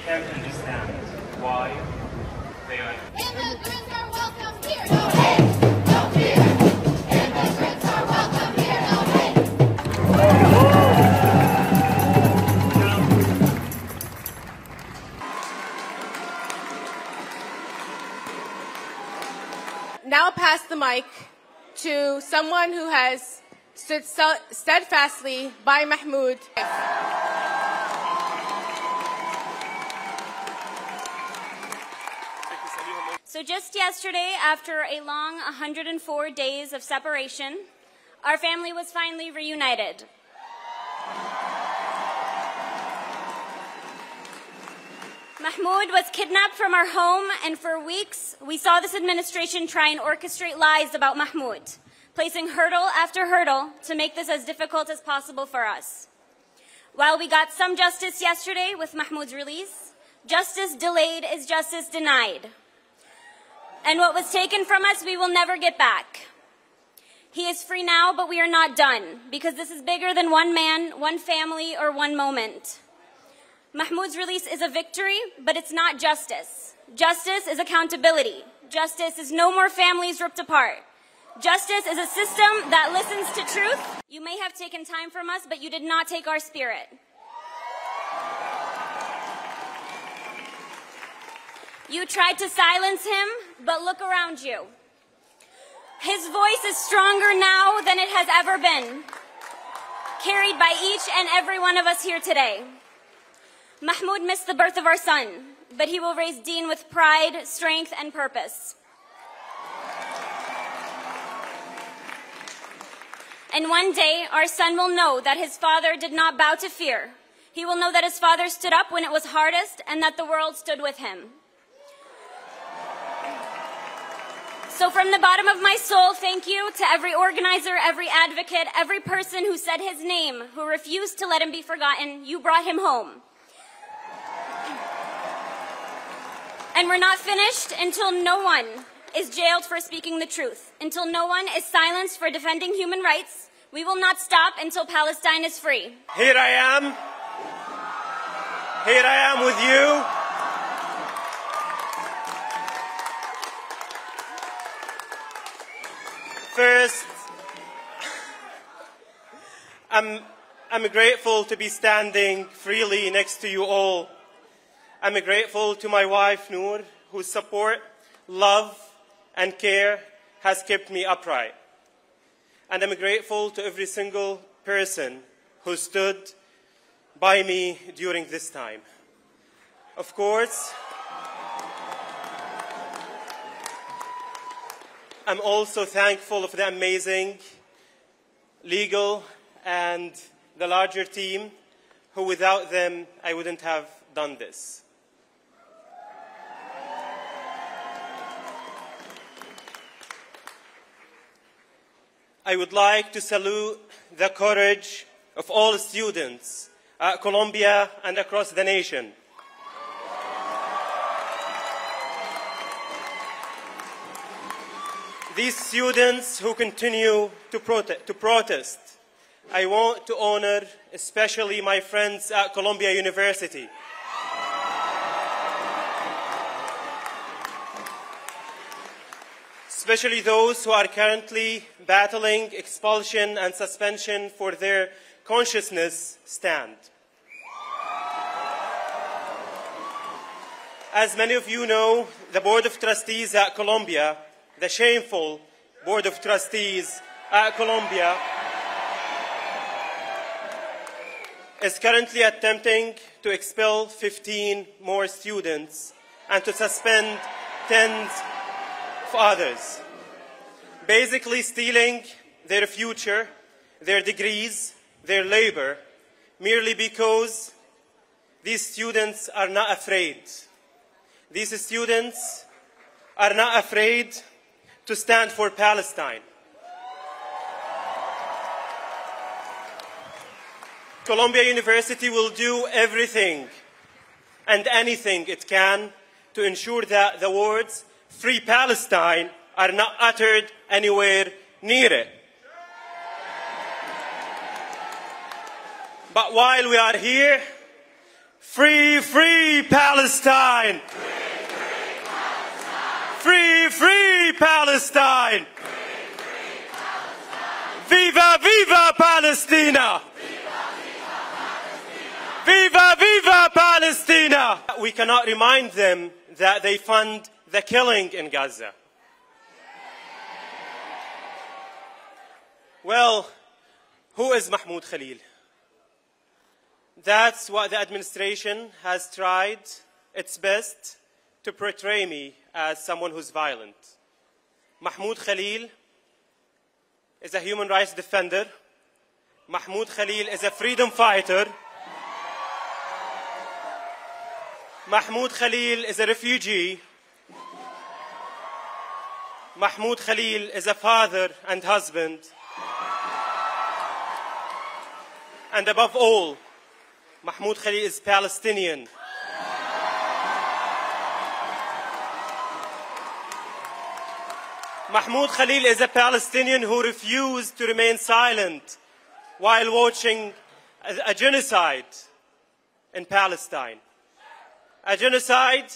can't understand why they are. Immigrants are welcome here, no hate, no fear. Immigrants are welcome here, no hate. Now I'll pass the mic to someone who has stood steadfastly by Mahmoud. So just yesterday, after a long 104 days of separation, our family was finally reunited. Mahmoud was kidnapped from our home, and for weeks, we saw this administration try and orchestrate lies about Mahmoud, placing hurdle after hurdle to make this as difficult as possible for us. While we got some justice yesterday with Mahmoud's release, justice delayed is justice denied. And what was taken from us, we will never get back. He is free now, but we are not done, because this is bigger than one man, one family, or one moment. Mahmoud's release is a victory, but it's not justice. Justice is accountability. Justice is no more families ripped apart. Justice is a system that listens to truth. You may have taken time from us, but you did not take our spirit. You tried to silence him, but look around you. His voice is stronger now than it has ever been, carried by each and every one of us here today. Mahmoud missed the birth of our son, but he will raise Dean with pride, strength, and purpose. And one day, our son will know that his father did not bow to fear. He will know that his father stood up when it was hardest and that the world stood with him. So from the bottom of my soul, thank you to every organizer, every advocate, every person who said his name, who refused to let him be forgotten. You brought him home. And we're not finished until no one is jailed for speaking the truth, until no one is silenced for defending human rights. We will not stop until Palestine is free. Here I am. Here I am with you. First, I'm grateful to be standing freely next to you all. I'm grateful to my wife, Noor, whose support, love, and care has kept me upright. And I'm grateful to every single person who stood by me during this time. Of course, I'm also thankful for the amazing legal and the larger team, who without them, I wouldn't have done this. I would like to salute the courage of all students at Colombia and across the nation. These students who continue to protest, I want to honor especially my friends at Columbia University. Especially those who are currently battling expulsion and suspension for their consciousness stand. As many of you know, the Board of Trustees at Columbia, the shameful Board of Trustees at Columbia, is currently attempting to expel 15 more students and to suspend tens of others, basically stealing their future, their degrees, their labor, merely because these students are not afraid. These students are not afraid to stand for Palestine. Columbia University will do everything and anything it can to ensure that the words "Free Palestine" are not uttered anywhere near it. But while we are here, Free, free Palestine! Free, free Palestine! Viva, viva Palestina! Viva, viva Palestina! We cannot remind them that they fund the killing in Gaza. Well, who is Mahmoud Khalil? That's what the administration has tried its best to portray me as someone who's violent. Mahmoud Khalil is a human rights defender. Mahmoud Khalil is a freedom fighter. Mahmoud Khalil is a refugee. Mahmoud Khalil is a father and husband. And above all, Mahmoud Khalil is Palestinian. Mahmoud Khalil is a Palestinian who refused to remain silent while watching a genocide in Palestine. A genocide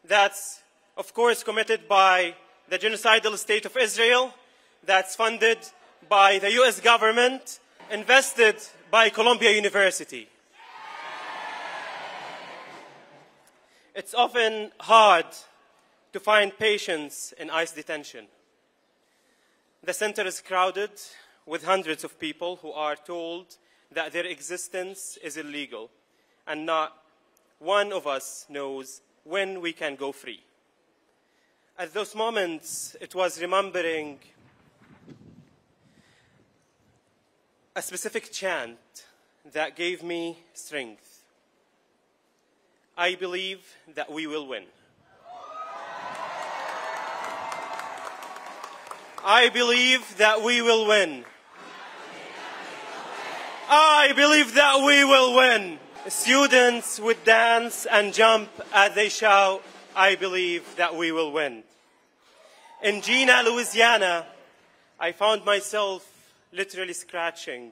that's, of course, committed by the genocidal state of Israel, that's funded by the US government, invested by Columbia University. It's often hard to find patients in ICE detention. The center is crowded with hundreds of people who are told that their existence is illegal, and not one of us knows when we can go free. At those moments, it was remembering a specific chant that gave me strength. I believe that we will win. I believe that we will win. I believe that we will win. Students would dance and jump as they shout, I believe that we will win. In Gina, Louisiana, I found myself literally scratching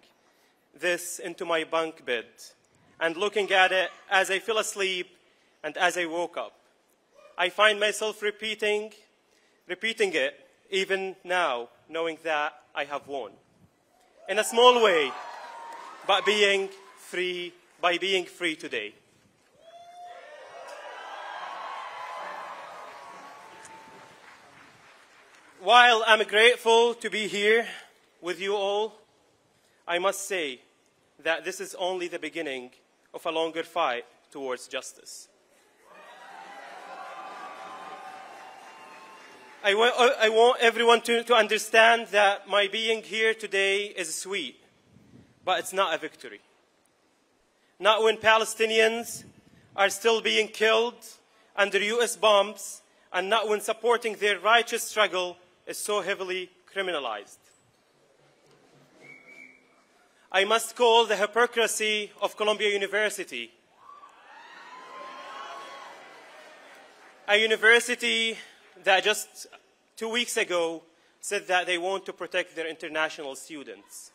this into my bunk bed and looking at it as I fell asleep and as I woke up. I find myself repeating it even now, knowing that I have won. In a small way, but by being free today. While I'm grateful to be here with you all, I must say that this is only the beginning of a longer fight towards justice. I want everyone to understand that my being here today is sweet, but it's not a victory. Not when Palestinians are still being killed under US bombs, and not when supporting their righteous struggle is so heavily criminalized. I must call the hypocrisy of Columbia University, a university that just 2 weeks ago said that they want to protect their international students.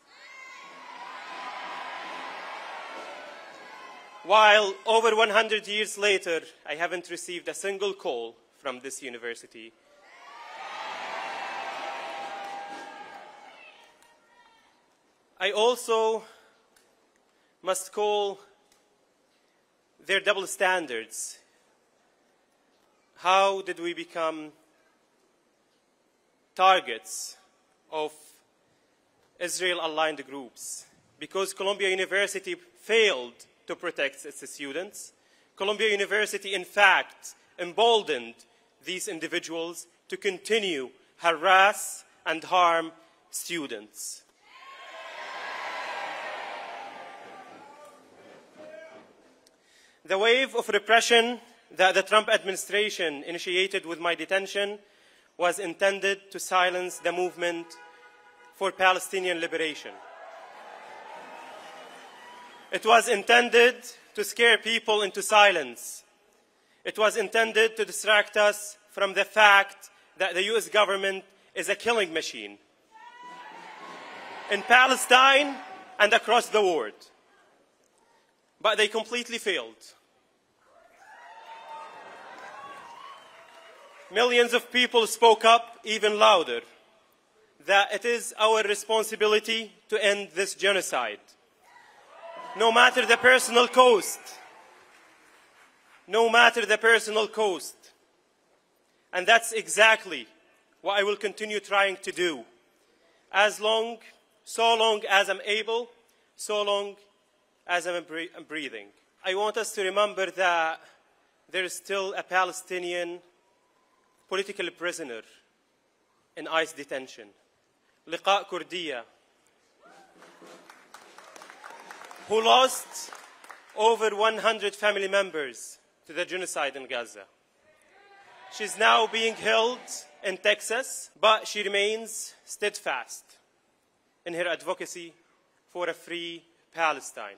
While over 100 years later, I haven't received a single call from this university. I also must call their double standards. How did we become targets of Israel-aligned groups? Because Columbia University failed to protect its students. Columbia University, in fact, emboldened these individuals to continue harass and harm students. The wave of repression that the Trump administration initiated with my detention was intended to silence the movement for Palestinian liberation. It was intended to scare people into silence. It was intended to distract us from the fact that the US government is a killing machine in Palestine and across the world. But they completely failed. Millions of people spoke up even louder that it is our responsibility to end this genocide, no matter the personal cost. No matter the personal cost. And that's exactly what I will continue trying to do. So long as I'm able, so long as I'm breathing. I want us to remember that there is still a Palestinian political prisoner in ICE detention, Liqa Kurdiya, who lost over 100 family members to the genocide in Gaza. She's now being held in Texas, but she remains steadfast in her advocacy for a free Palestine.